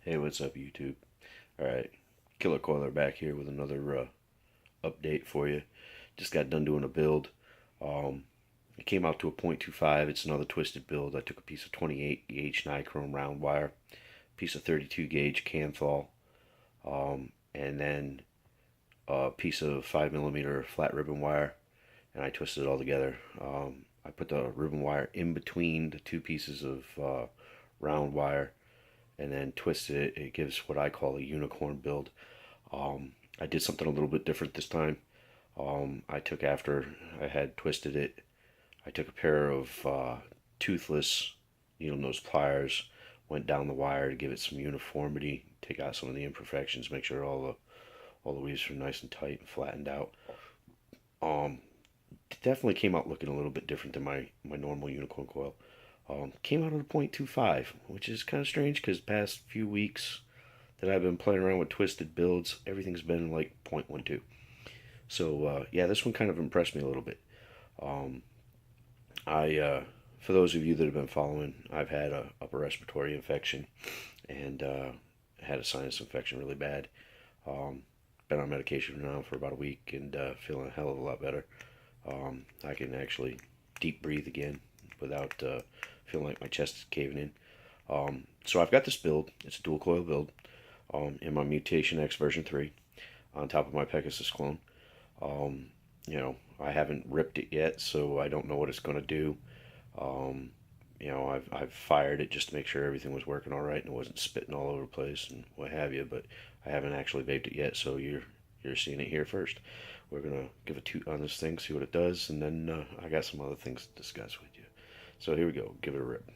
Hey, what's up, YouTube? Alright, Killer Coiler back here with another update for you. Just got done doing a build. Um, it came out to a .25. It's another twisted build. I took a piece of 28 gauge nichrome round wire, piece of 32 gauge Canthal, and then a piece of 5mm flat ribbon wire, and I twisted it all together. I put the ribbon wire in between the two pieces of round wire and then twisted it. It gives what I call a unicorn build. I did something a little bit different this time. I took after I had twisted it, I took a pair of toothless needle nose pliers, went down the wire to give it some uniformity, take out some of the imperfections, make sure all the weaves are nice and tight and flattened out. Um, it definitely came out looking a little bit different than my normal unicorn coil. Came out at a .25, which is kind of strange because past few weeks that I've been playing around with twisted builds, everything's been like .12. So yeah, this one kind of impressed me a little bit. Um, for those of you that have been following, I've had a upper respiratory infection and had a sinus infection really bad. Um, been on medication now for about a week and feeling a hell of a lot better. I can actually deep breathe again without feeling like my chest is caving in. So I've got this build. It's a dual coil build in my Mutation X version 3 on top of my Pegasus clone. Um, I haven't ripped it yet, so I don't know what it's going to do. Um, I've fired it just to make sure everything was working all right and it wasn't spitting all over the place and what have you. But I haven't actually vaped it yet, so you're seeing it here first. We're gonna give a toot on this thing, see what it does, and then I got some other things to discuss with you. So here we go. Give it a rip.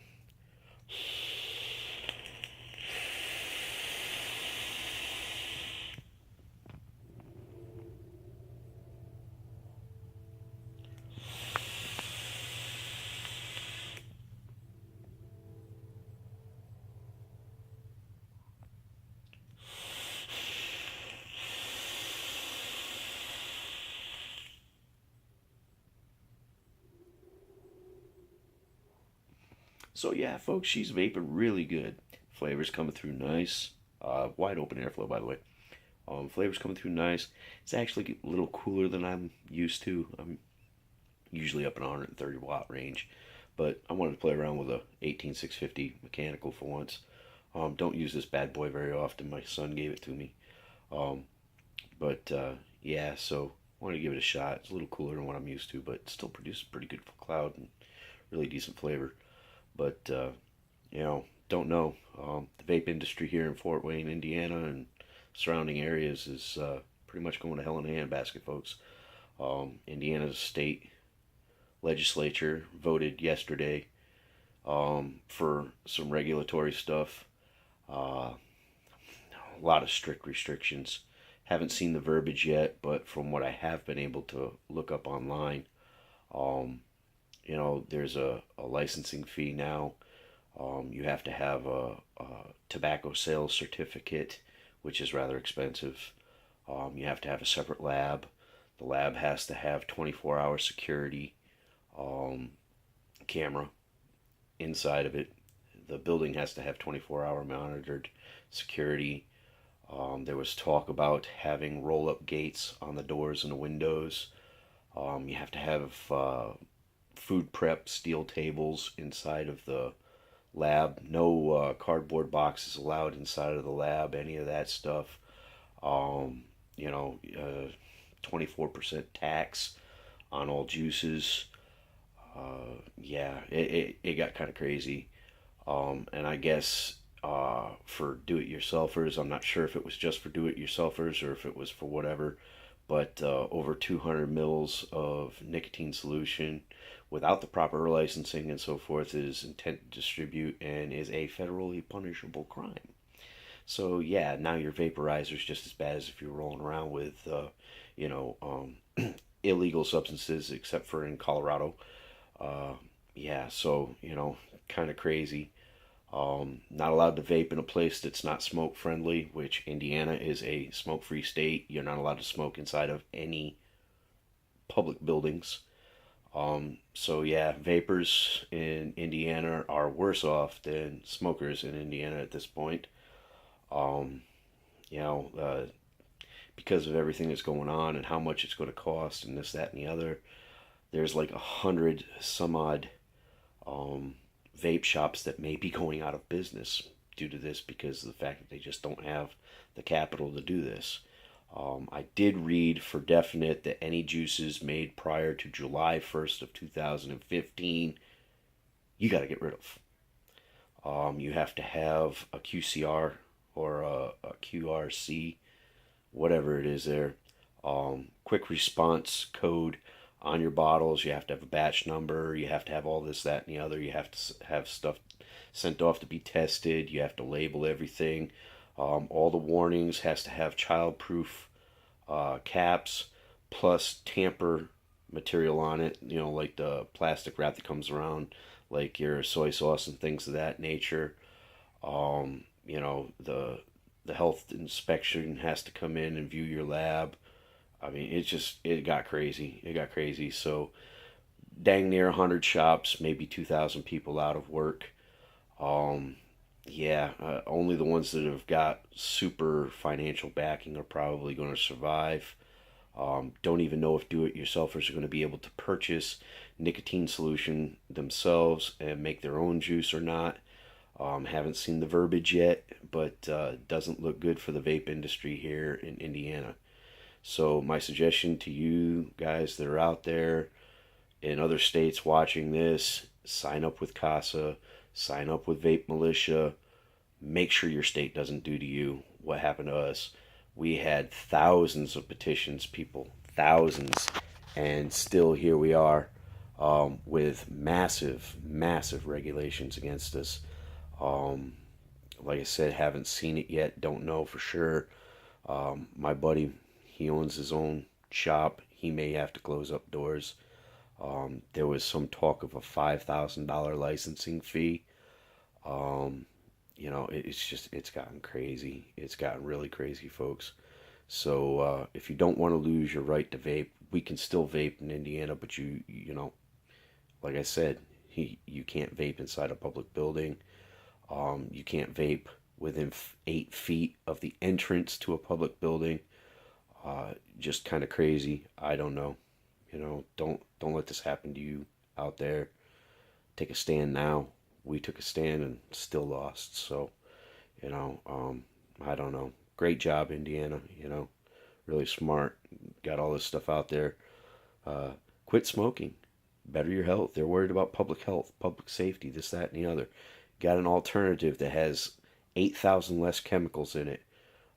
So yeah, folks, she's vaping really good. Flavors coming through nice. Wide open airflow, by the way. Flavors coming through nice. It's actually a little cooler than I'm used to. I'm usually up in 130 watt range, but I wanted to play around with a 18650 mechanical for once. Don't use this bad boy very often. My son gave it to me. Um, but yeah, so I wanted to give it a shot. It's a little cooler than what I'm used to, but still produces pretty good cloud and really decent flavor. But don't know. The vape industry here in Fort Wayne, Indiana, and surrounding areas is pretty much going to hell in a handbasket, folks. Indiana's state legislature voted yesterday for some regulatory stuff. A lot of strict restrictions. Haven't seen the verbiage yet, but from what I have been able to look up online, um, there's a licensing fee now. You have to have a tobacco sales certificate, which is rather expensive. You have to have a separate lab. The lab has to have 24-hour security um, camera inside of it. The building has to have 24-hour monitored security. There was talk about having roll-up gates on the doors and the windows. You have to have food prep steel tables inside of the lab. No cardboard boxes allowed inside of the lab. Any of that stuff. Um, you know, 24% tax on all juices. Yeah, it got kind of crazy. And I guess for do-it-yourselfers, I'm not sure if it was just for do-it-yourselfers or if it was for whatever, but over 200 mils of nicotine solution without the proper licensing and so forth is intent to distribute and is a federally punishable crime. So yeah, now your vaporizer is just as bad as if you're rolling around with, you know, illegal substances, except for in Colorado. Uh, yeah, so kind of crazy. Not allowed to vape in a place that's not smoke friendly, which Indiana is a smoke free state. You're not allowed to smoke inside of any public buildings. So yeah, vapors in Indiana are worse off than smokers in Indiana at this point. Um, you know, because of everything that's going on and how much it's going to cost and this, that, and the other. There's like 100 some odd um, vape shops that may be going out of business due to this because of the fact that they just don't have the capital to do this. I did read for definite that any juices made prior to July 1st of 2015, you got to get rid of. You have to have a QCR or a QRC, whatever it is there, quick response code on your bottles. You have to have a batch number. You have to have all this, that, and the other. You have to have stuff sent off to be tested. You have to label everything. All the warnings has to have child-proof caps plus tamper material on it. You know, like the plastic wrap that comes around, like your soy sauce and things of that nature. You know, the health inspection has to come in and view your lab. I mean, it got crazy. It got crazy. So, dang near 100 shops, maybe 2,000 people out of work. Um, yeah, only the ones that have got super financial backing are probably going to survive. Don't even know if do-it-yourselfers are going to be able to purchase nicotine solution themselves and make their own juice or not. Haven't seen the verbiage yet, but doesn't look good for the vape industry here in Indiana. So my suggestion to you guys that are out there in other states watching this, sign up with CASA, sign up with Vape Militia. Make sure your state doesn't do to you what happened to us. We had thousands of petitions, people, thousands, and still here we are with massive, massive regulations against us. Um, like I said, haven't seen it yet, don't know for sure. My buddy, he owns his own shop. He may have to close up doors. There was some talk of a $5,000 licensing fee. Um, it's gotten crazy. It's gotten really crazy, folks. So if you don't want to lose your right to vape, we can still vape in Indiana, but like I said, you can't vape inside a public building. You can't vape within 8 feet of the entrance to a public building. Just kind of crazy. I don't know. Don't let this happen to you out there. Take a stand now. We took a stand and still lost. So, I don't know. Great job, Indiana. Really smart. Got all this stuff out there. Quit smoking. Better your health. They're worried about public health, public safety, this, that, and the other. Got an alternative that has 8,000 less chemicals in it.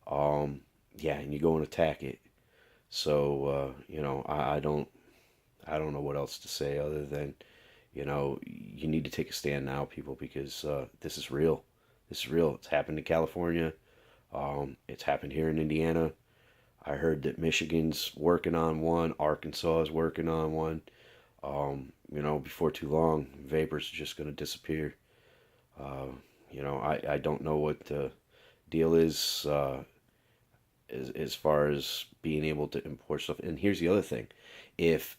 Yeah, and you go and attack it. So, I don't know what else to say other than, you need to take a stand now, people, because this is real. This is real. It's happened in California. It's happened here in Indiana. I heard that Michigan's working on one. Arkansas is working on one. Before too long, vapors are just going to disappear. I don't know what the deal is as far as being able to import stuff. And here's the other thing. If,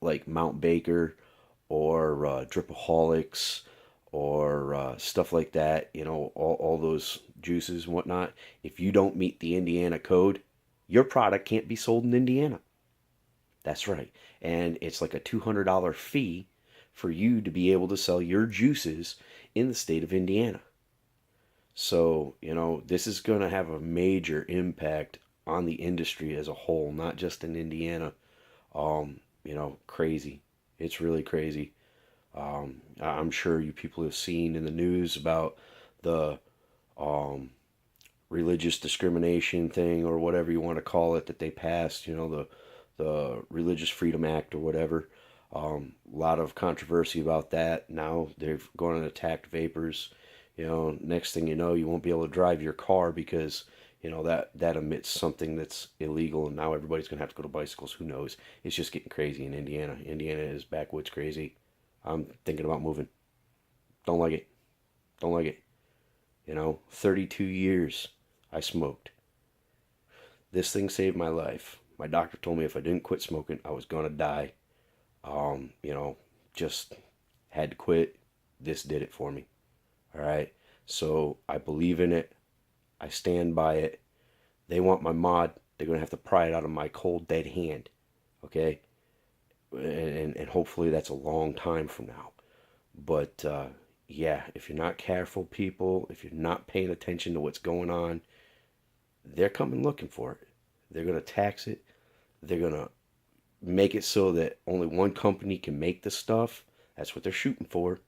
like, Mount Baker or Dripaholics or stuff like that, all those juices and whatnot, if you don't meet the Indiana code, your product can't be sold in Indiana. That's right. And it's like a $200 fee for you to be able to sell your juices in the state of Indiana. So, this is going to have a major impact on the industry as a whole, not just in Indiana. Crazy. It's really crazy. I'm sure you people have seen in the news about the religious discrimination thing or whatever you want to call it that they passed, the Religious Freedom Act or whatever. A lot of controversy about that. Now they've gone and attacked vapors. Next thing you know, you won't be able to drive your car because, that emits something that's illegal, and now everybody's going to have to go to bicycles. Who knows? It's just getting crazy in Indiana. Indiana is backwoods crazy. I'm thinking about moving. Don't like it. Don't like it. 32 years I smoked. This thing saved my life. My doctor told me if I didn't quit smoking, I was going to die. Just had to quit. This did it for me. All right. So I believe in it. I stand by it. They want my mod. They're going to have to pry it out of my cold, dead hand. Okay? And hopefully that's a long time from now. But yeah, if you're not careful, people, if you're not paying attention to what's going on, they're coming looking for it. They're going to tax it. They're going to make it so that only one company can make the stuff. That's what they're shooting for.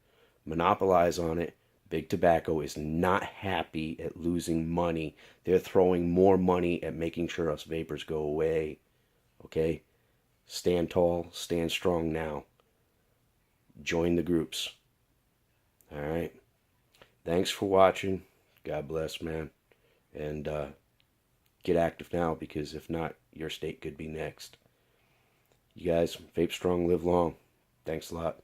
Monopolize on it. Big Tobacco is not happy at losing money. They're throwing more money at making sure us vapors go away. Okay? Stand tall, stand strong now. Join the groups. All right? Thanks for watching. God bless, man. And get active now, because if not, your state could be next. You guys, vape strong, live long. Thanks a lot.